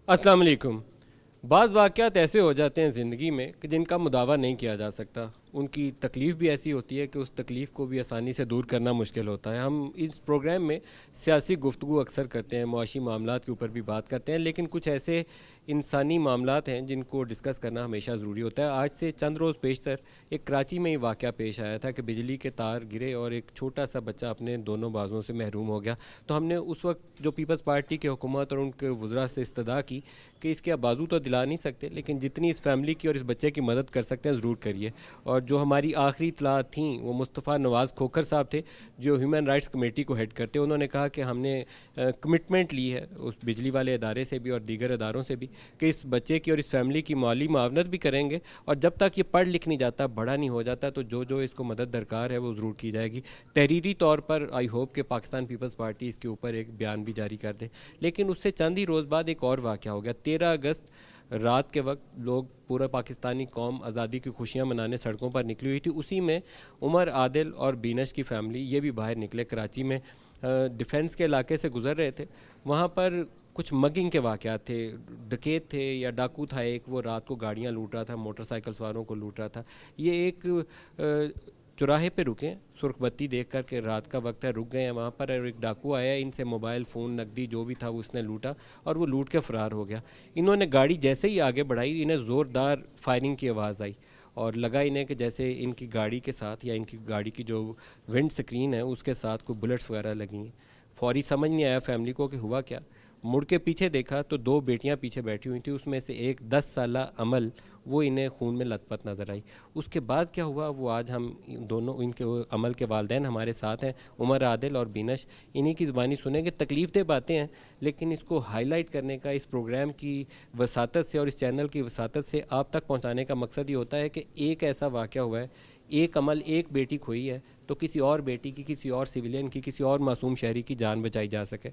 अस्सलाम वालेकुम। बाज़ वाक़यात ऐसे हो जाते हैं ज़िंदगी में कि जिनका मुदावा नहीं किया जा सकता। उनकी तकलीफ़ भी ऐसी होती है कि उस तकलीफ़ को भी आसानी से दूर करना मुश्किल होता है। हम इस प्रोग्राम में सियासी गुफ्तगू अक्सर करते हैं, मुआशी मामलात के ऊपर भी बात करते हैं, लेकिन कुछ ऐसे इंसानी मामलात हैं जिनको डिस्कस करना हमेशा ज़रूरी होता है। आज से चंद रोज़ पेशतर एक कराची में ही वाक़या पेश आया था कि बिजली के तार गिरे और एक छोटा सा बच्चा अपने दोनों बाजुओं से महरूम हो गया। तो हमने उस वक्त जो पीपल्स पार्टी की हुकूमत और उनके वज़रा से इस्तदा की कि इसके आप बाजू तो दिला नहीं सकते, लेकिन जितनी इस फैमिली की और इस बच्चे की मदद कर सकते हैं ज़रूर करिए। और जो हमारी आखिरी इतला थी वो मुस्तफ़ा नवाज़ खोखर साहब थे, जो ह्यूमन राइट्स कमेटी को हेड करते। उन्होंने कहा कि हमने कमिटमेंट ली है उस बिजली वाले इदारे से भी और दीगर इदारों से भी कि इस बच्चे की और इस फैमिली की माली मुआवनत भी करेंगे, और जब तक ये पढ़ लिख नहीं जाता, बड़ा नहीं हो जाता, तो जो जो इसको मदद दरकार है वो ज़रूर की जाएगी। तहरीरी तौर पर आई होप कि पाकिस्तान पीपल्स पार्टी इसके ऊपर एक बयान भी जारी कर दे। लेकिन उससे चंद ही रोज़ बाद एक और वाक़या हो गया। 13 अगस्त रात के वक्त लोग, पूरा पाकिस्तानी कौम आज़ादी की खुशियां मनाने सड़कों पर निकली हुई थी। उसी में उमर आदिल और बीनश की फैमिली ये भी बाहर निकले। कराची में डिफेंस के इलाके से गुज़र रहे थे। वहाँ पर कुछ मगिंग के वाक़यात थे, डकैत थे या डाकू था एक, वो रात को गाड़ियाँ लूट रहा था, मोटरसाइकिल सवारों को लूट रहा था। ये एक चौराहे पे रुके, सुर्ख बत्ती देख कर के रात का वक्त है, रुक गए हैं वहाँ पर, और एक डाकू आया, इनसे मोबाइल फ़ोन नकदी जो भी था वो उसने लूटा और वो लूट के फ़रार हो गया। इन्होंने गाड़ी जैसे ही आगे बढ़ाई, इन्हें ज़ोरदार फायरिंग की आवाज़ आई और लगा इन्हें कि जैसे इनकी गाड़ी के साथ या इनकी गाड़ी की जो विंड स्क्रीन है उसके साथ कोई बुलेट्स वगैरह लगी हैं। फौरी समझ नहीं आया फैमिली को कि हुआ क्या। मुड़ के पीछे देखा तो दो बेटियां पीछे बैठी हुई थी, उसमें से एक 10 साला अमल, वो इन्हें खून में लथपथ नज़र आई। उसके बाद क्या हुआ वो आज हम दोनों, इनके अमल के वालिदैन हमारे साथ हैं, उमर आदिल और बीनश, इन्हीं की ज़बानी सुनेंगे। तकलीफ़ दे बातें हैं, लेकिन इसको हाईलाइट करने का इस प्रोग्राम की वसातत से और इस चैनल की वसातत से आप तक पहुँचाने का मकसद ये होता है कि एक ऐसा वाक़या हुआ है, एक अमल, एक बेटी खोई है, तो किसी और बेटी की, किसी और सिविलियन की, किसी और मासूम शहरी की जान बचाई जा सके।